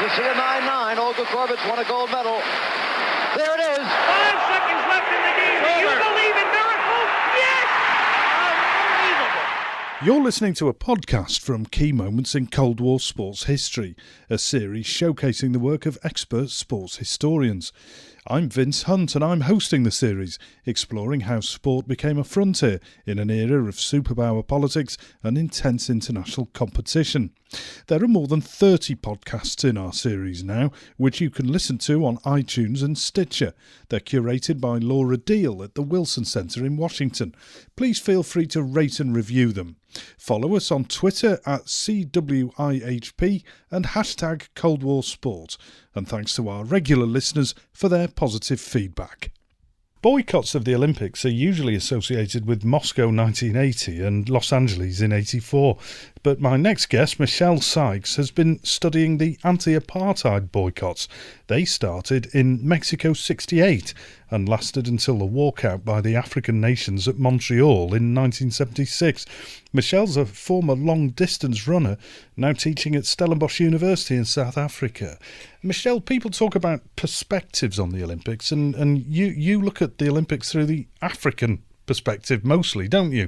You see a 9-9. Olga Korbut's won a gold medal. There it is. 5 seconds left in the game. Do you believe in miracles? Yes! Unbelievable. You're listening to a podcast from Key Moments in Cold War Sports History, a series showcasing the work of expert sports historians. I'm Vince Hunt and I'm hosting the series, exploring how sport became a frontier in an era of superpower politics and intense international competition. There are more than 30 podcasts in our series now, which you can listen to on iTunes and Stitcher. They're curated by Laura Deal at the Wilson Centre in Washington. Please feel free to rate and review them. Follow us on Twitter at CWIHP and hashtag Cold War Sport. And thanks to our regular listeners for their positive feedback. Boycotts of the Olympics are usually associated with Moscow 1980 and Los Angeles in 84. But my next guest, Michelle Sykes, has been studying the anti-apartheid boycotts. They started in Mexico 68 and lasted until the walkout by the African nations at Montreal in 1976. Michelle's a former long-distance runner, now teaching at Stellenbosch University in South Africa. Michelle, people talk about perspectives on the Olympics, and you look at the Olympics through the African perspective mostly, don't you?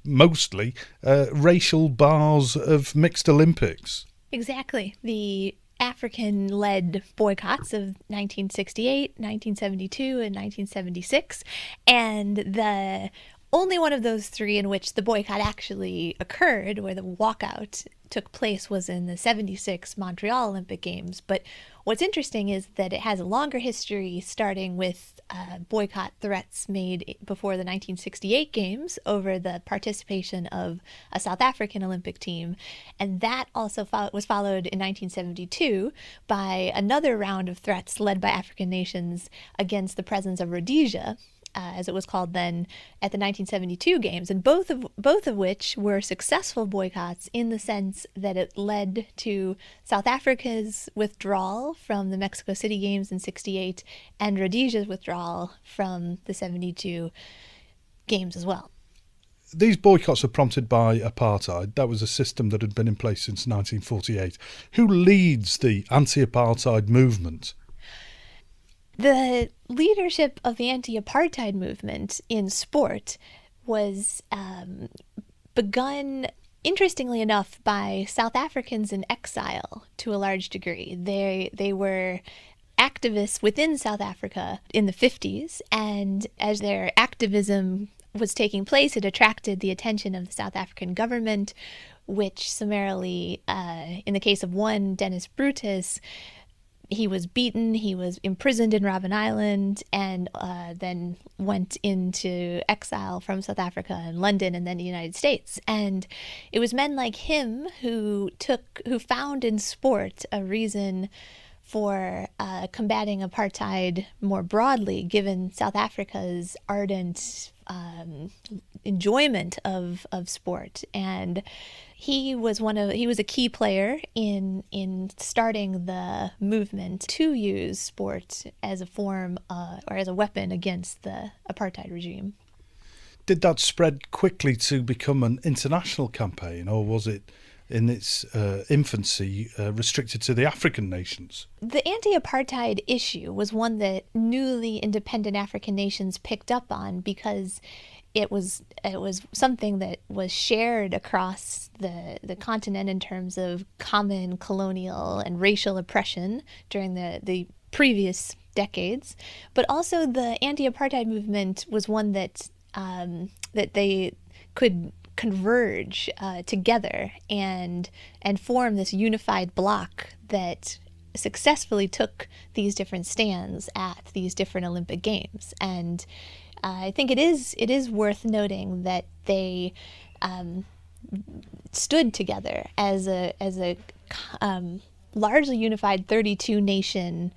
Mostly racial bars of mixed Olympics. Exactly. The African-led boycotts of 1968, 1972, and 1976, and the only one of those three in which the boycott actually occurred, where the walkout took place, was in the 76 Montreal Olympic Games. But what's interesting is that it has a longer history, starting with boycott threats made before the 1968 Games over the participation of a South African Olympic team. And that also was followed in 1972 by another round of threats led by African nations against the presence of Rhodesia, as it was called then, at the 1972 Games, and both of which were successful boycotts in the sense that it led to South Africa's withdrawal from the Mexico City Games in 68 and Rhodesia's withdrawal from the 72 Games as well. These boycotts are prompted by apartheid. That was a system that had been in place since 1948. Who leads the anti-apartheid movement? The leadership of the anti-apartheid movement in sport was begun, interestingly enough, by South Africans in exile to a large degree. They were activists within South Africa in the 50s, and as their activism was taking place, it attracted the attention of the South African government, which summarily, in the case of one, Dennis Brutus, he was beaten, he was imprisoned in Robben Island, and then went into exile from South Africa and London and then the United States. And it was men like him who found in sport a reason for combating apartheid more broadly, given South Africa's ardent enjoyment of sport. And he was a key player in starting the movement to use sport as a form or as a weapon against the apartheid regime. Did that spread quickly to become an international campaign, or was it in its infancy restricted to the African nations? The anti-apartheid issue was one that newly independent African nations picked up on because it was something that was shared across the continent in terms of common colonial and racial oppression during the previous decades. But also the anti-apartheid movement was one that they could converge together and form this unified bloc that successfully took these different stands at these different Olympic Games. And I think it is worth noting that they stood together as a largely unified 32 nation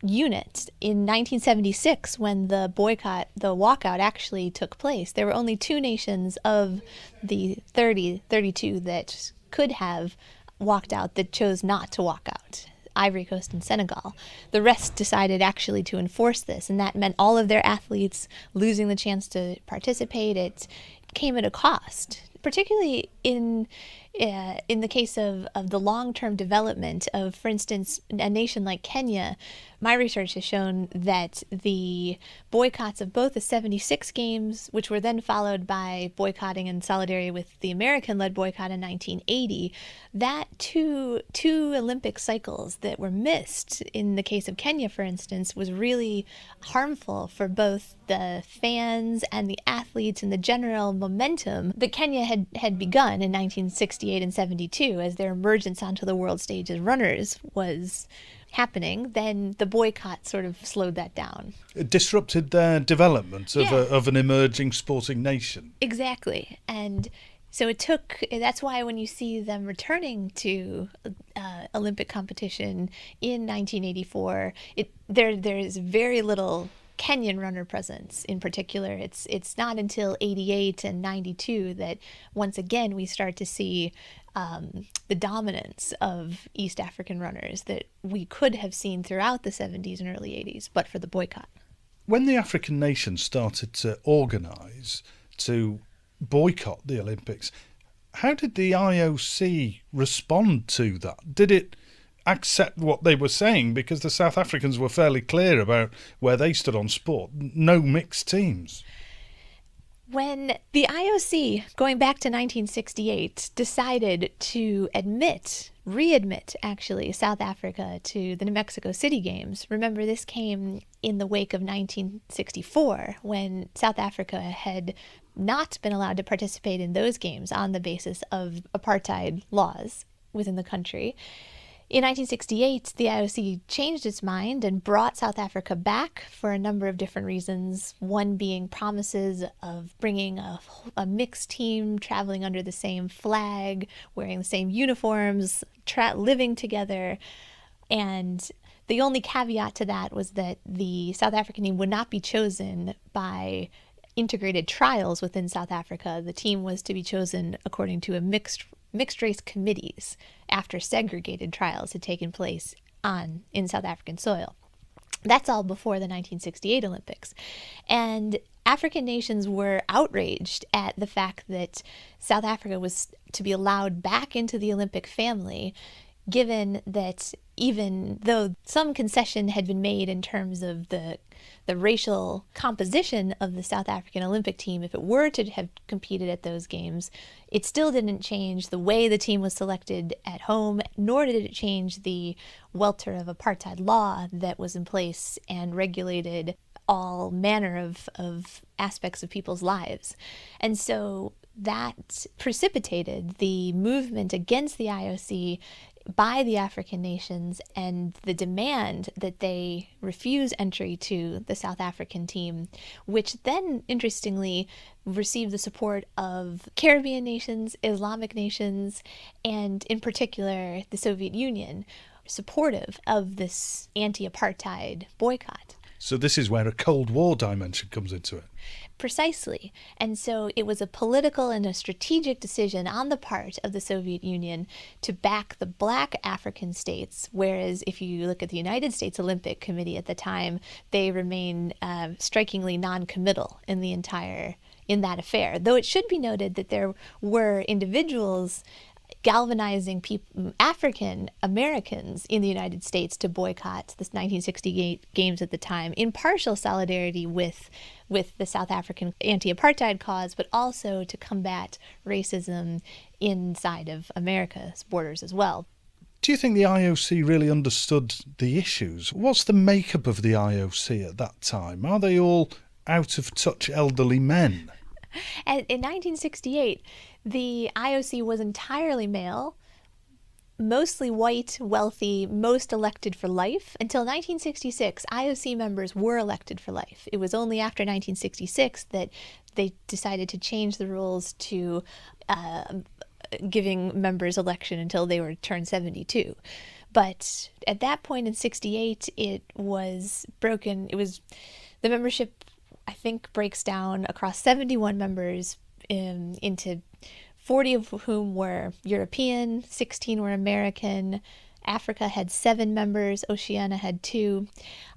unit. In 1976, when the walkout actually took place, there were only two nations of the 32 that could have walked out that chose not to walk out: Ivory Coast and Senegal. The rest decided actually to enforce this, and that meant all of their athletes losing the chance to participate. It came at a cost, particularly in In the case of the long-term development of, for instance, a nation like Kenya, my research has shown that the boycotts of both the 76 games, which were then followed by boycotting in solidarity with the American-led boycott in 1980, that two Olympic cycles that were missed in the case of Kenya, for instance, was really harmful for both the fans and the athletes and the general momentum that Kenya had begun in 1968 and 72 as their emergence onto the world stage as runners was happening. Then the boycott sort of slowed that down. It disrupted their development of an emerging sporting nation. Exactly. And so that's why when you see them returning to Olympic competition in 1984, there's very little Kenyan runner presence in particular. It's not until 88 and 92 that once again we start to see the dominance of East African runners that we could have seen throughout the 70s and early 80s, but for the boycott. When the African nations started to organise to boycott the Olympics, how did the IOC respond to that? Did it accept what they were saying? Because the South Africans were fairly clear about where they stood on sport. No mixed teams. When the IOC, going back to 1968, decided to readmit actually, South Africa to the New Mexico City Games, remember this came in the wake of 1964, when South Africa had not been allowed to participate in those games on the basis of apartheid laws within the country. In 1968, the IOC changed its mind and brought South Africa back for a number of different reasons, one being promises of bringing a mixed team traveling under the same flag, wearing the same uniforms, living together. And the only caveat to that was that the South African team would not be chosen by integrated trials within South Africa. The team was to be chosen according to a mixed race committees after segregated trials had taken place in South African soil. That's all before the 1968 Olympics. And African nations were outraged at the fact that South Africa was to be allowed back into the Olympic family, given that even though some concession had been made in terms of the racial composition of the South African Olympic team, if it were to have competed at those games, it still didn't change the way the team was selected at home, nor did it change the welter of apartheid law that was in place and regulated all manner of aspects of people's lives. And so that precipitated the movement against the IOC by the African nations and the demand that they refuse entry to the South African team, which then, interestingly, received the support of Caribbean nations, Islamic nations, and in particular the Soviet Union, supportive of this anti-apartheid boycott. So this is where a Cold War dimension comes into it. Precisely. And so it was a political and a strategic decision on the part of the Soviet Union to back the black African states, whereas if you look at the United States Olympic Committee at the time, they remain strikingly non-committal in that affair. Though it should be noted that there were individuals galvanizing African Americans in the United States to boycott the 1968 games at the time, in partial solidarity with the South African anti-apartheid cause, but also to combat racism inside of America's borders as well. Do you think the IOC really understood the issues? What's the makeup of the IOC at that time? Are they all out of touch elderly men? In 1968, the IOC was entirely male, mostly white, wealthy, most elected for life. Until 1966, IOC members were elected for life. It was only after 1966 that they decided to change the rules to giving members election until they were turned 72. But at that point in 68, it was broken. The membership, I think, breaks down across 71 members into 40 of whom were European, 16 were American. Africa had 7 members, Oceania had 2,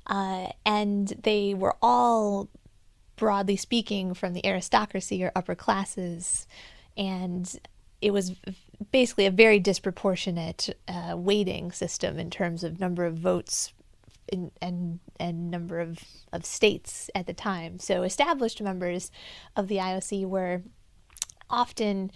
and they were all, broadly speaking, from the aristocracy or upper classes. And it was basically a very disproportionate weighting system in terms of number of votes and number of states at the time. So established members of the IOC were often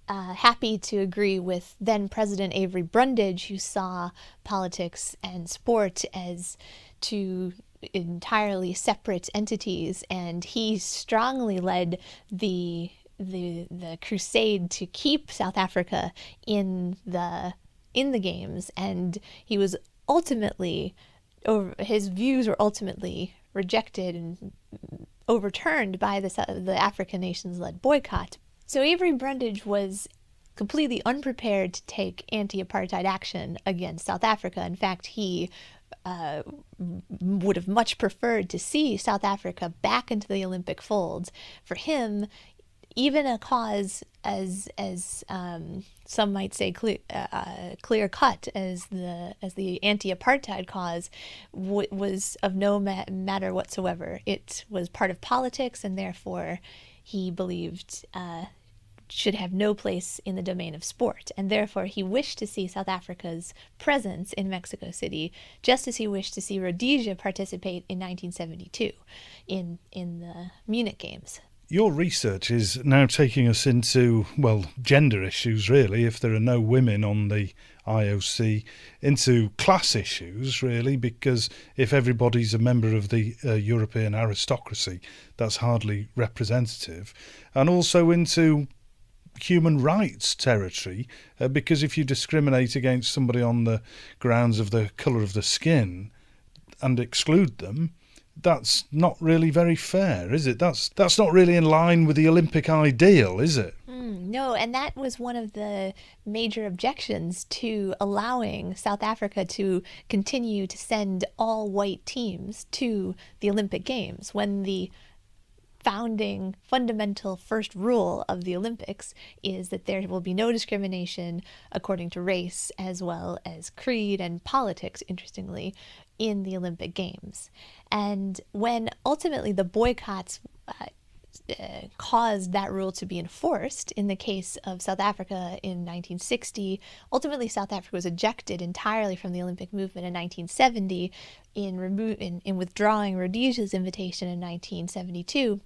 happy to agree with then President Avery Brundage, who saw politics and sport as two entirely separate entities, and he strongly led the crusade to keep South Africa in the games, and he was ultimately his views were ultimately rejected and overturned by the African nations-led boycott. So Avery Brundage was completely unprepared to take anti-apartheid action against South Africa. In fact, he would have much preferred to see South Africa back into the Olympic fold. For him, even a cause as some might say clear cut as the anti-apartheid cause was of no matter whatsoever. It was part of politics, and therefore he believed should have no place in the domain of sport, and therefore he wished to see South Africa's presence in Mexico City, just as he wished to see Rhodesia participate in 1972 in the Munich Games. Your research is now taking us into, well, gender issues, really, if there are no women on the IOC, into class issues, really, because if everybody's a member of the European aristocracy, that's hardly representative, and also into human rights territory, because if you discriminate against somebody on the grounds of the colour of the skin and exclude them, that's not really very fair, is it? That's not really in line with the Olympic ideal, is it? No, and that was one of the major objections to allowing South Africa to continue to send all white teams to the Olympic Games, when the founding fundamental first rule of the Olympics is that there will be no discrimination according to race as well as creed and politics, interestingly, in the Olympic Games. And when ultimately the boycotts caused that rule to be enforced, in the case of South Africa in 1960, ultimately South Africa was ejected entirely from the Olympic movement in 1970 in withdrawing Rhodesia's invitation in 1972.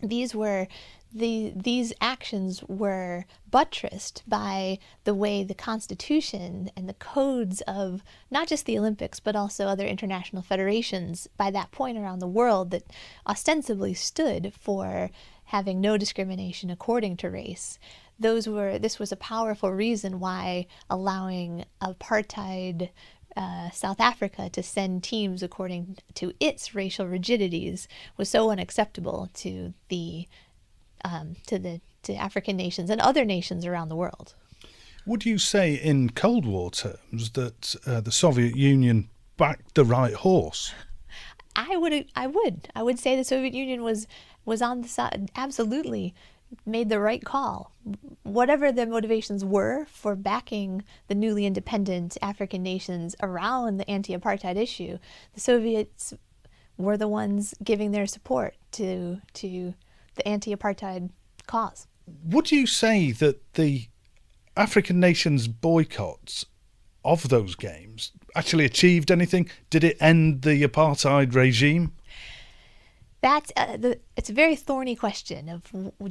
These actions were buttressed by the way the Constitution and the codes of not just the Olympics but also other international federations by that point around the world that ostensibly stood for having no discrimination according to race. This was a powerful reason why allowing apartheid South Africa to send teams according to its racial rigidities was so unacceptable to African nations and other nations around the world. Would you say, in Cold War terms, that the Soviet Union backed the right horse? I would say the Soviet Union was on the side, absolutely made the right call. Whatever their motivations were for backing the newly independent African nations around the anti-apartheid issue, the Soviets were the ones giving their support to the anti-apartheid cause. Would you say that the African nations' boycotts of those games actually achieved anything? Did it end the apartheid regime? That's it's a very thorny question of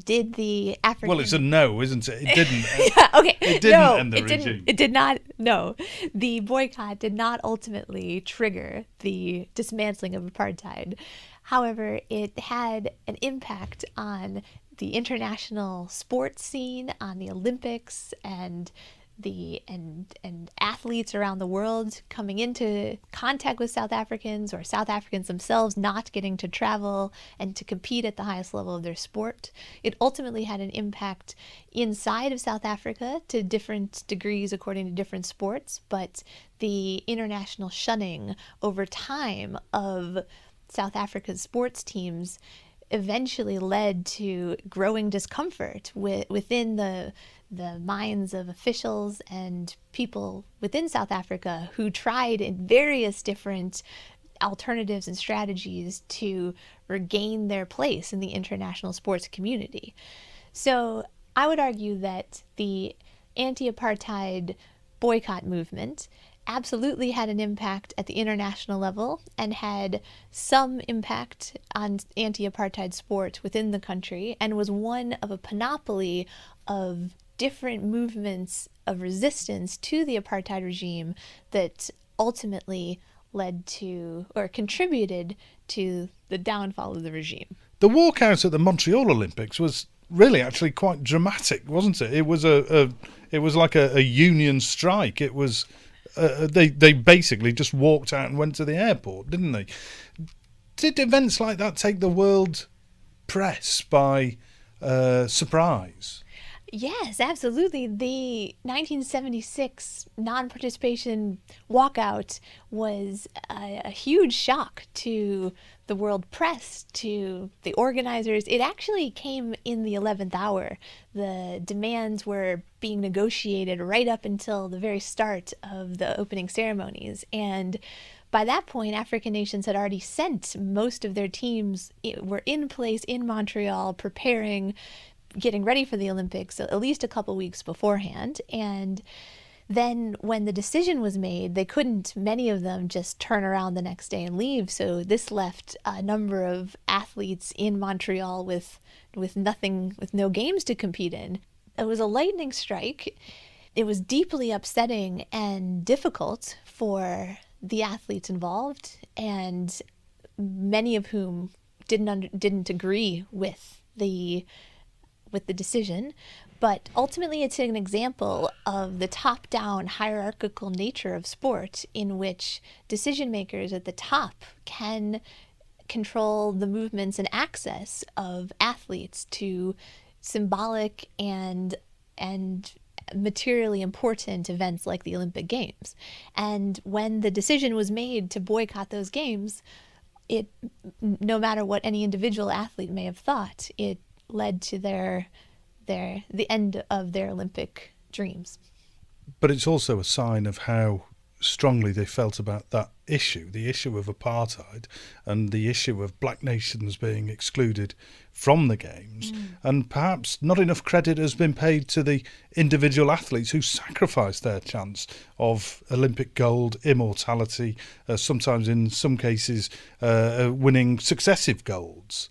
did the African... Well, it's a no, isn't it? It didn't. Yeah, okay. It didn't end the regime. It did not. No, the boycott did not ultimately trigger the dismantling of apartheid. However, it had an impact on the international sports scene, on the Olympics, and athletes around the world coming into contact with South Africans, or South Africans themselves not getting to travel and to compete at the highest level of their sport. It ultimately had an impact inside of South Africa to different degrees according to different sports, but the international shunning over time of South Africa's sports teams eventually led to growing discomfort within the minds of officials and people within South Africa who tried in various different alternatives and strategies to regain their place in the international sports community. So I would argue that the anti-apartheid boycott movement absolutely had an impact at the international level and had some impact on anti-apartheid sport within the country, and was one of a panoply of different movements of resistance to the apartheid regime that ultimately led to or contributed to the downfall of the regime. The walkout at the Montreal Olympics was really actually quite dramatic, wasn't it? It was it was like a union strike. It was they basically just walked out and went to the airport, didn't they? Did events like that take the world press by surprise? Yes, absolutely. The 1976 non-participation walkout was a huge shock to the world press, to the organizers. It actually came in the 11th hour. The demands were being negotiated right up until the very start of the opening ceremonies. And by that point, African nations had already sent most of their teams, were in place in Montreal, preparing, getting ready for the Olympics at least a couple weeks beforehand. And then when the decision was made, they couldn't, many of them, just turn around the next day and leave. So this left a number of athletes in Montreal with nothing, with no games to compete in. It was a lightning strike. It was deeply upsetting and difficult for the athletes involved, and many of whom didn't agree with the decision. But ultimately, it's an example of the top-down hierarchical nature of sport, in which decision makers at the top can control the movements and access of athletes to symbolic and materially important events like the Olympic Games. And when the decision was made to boycott those games, it, no matter what any individual athlete may have thought, it led to the end of their Olympic dreams. But it's also a sign of how strongly they felt about that issue, the issue of apartheid and the issue of black nations being excluded from the games. And perhaps not enough credit has been paid to the individual athletes who sacrificed their chance of Olympic gold, immortality, sometimes in some cases winning successive golds.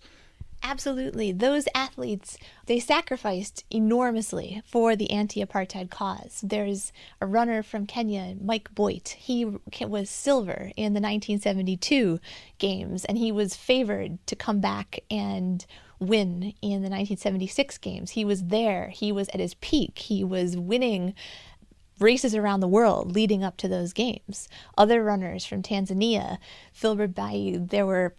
Absolutely. Those athletes, they sacrificed enormously for the anti-apartheid cause. There's a runner from Kenya, Mike Boyt. He was silver in the 1972 games, and he was favored to come back and win in the 1976 games. He was there. He was at his peak. He was winning races around the world leading up to those games. Other runners from Tanzania, Filbert Bayi, there were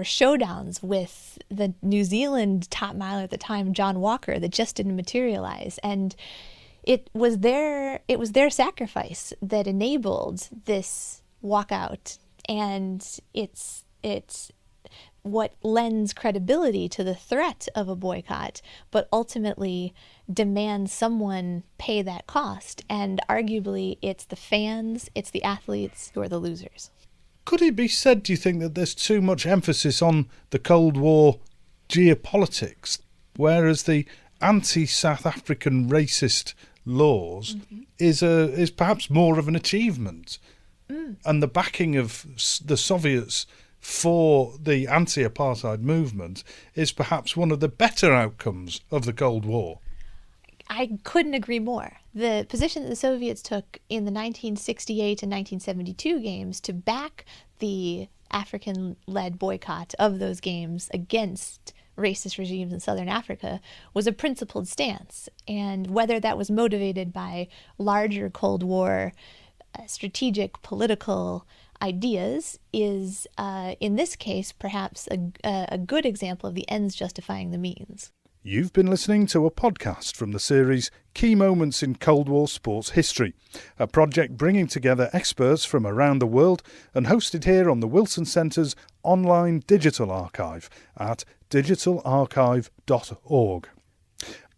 showdowns with the New Zealand top miler at the time, John Walker, that just didn't materialize. And it was their sacrifice that enabled this walkout. And it's what lends credibility to the threat of a boycott, but ultimately demands someone pay that cost. And arguably, it's the fans, it's the athletes who are the losers. Could it be said, do you think, that there's too much emphasis on the Cold War geopolitics, whereas the anti-South African racist laws is perhaps more of an achievement? And the backing of the Soviets for the anti-apartheid movement is perhaps one of the better outcomes of the Cold War. I couldn't agree more. The position that the Soviets took in the 1968 and 1972 games to back the African-led boycott of those games against racist regimes in Southern Africa was a principled stance. And whether that was motivated by larger Cold War strategic political ideas is, in this case, perhaps a good example of the ends justifying the means. You've been listening to a podcast from the series Key Moments in Cold War Sports History, a project bringing together experts from around the world and hosted here on the Wilson Centre's online digital archive at digitalarchive.org.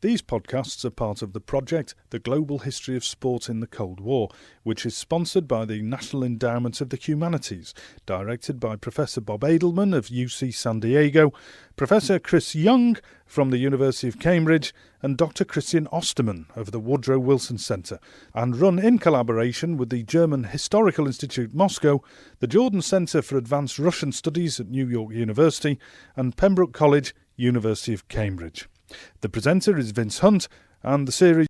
These podcasts are part of the project The Global History of Sport in the Cold War, which is sponsored by the National Endowment of the Humanities, directed by Professor Bob Edelman of UC San Diego, Professor Chris Young from the University of Cambridge, and Dr. Christian Osterman of the Woodrow Wilson Centre, and run in collaboration with the German Historical Institute Moscow, the Jordan Centre for Advanced Russian Studies at New York University, and Pembroke College, University of Cambridge. The presenter is Vince Hunt, and the series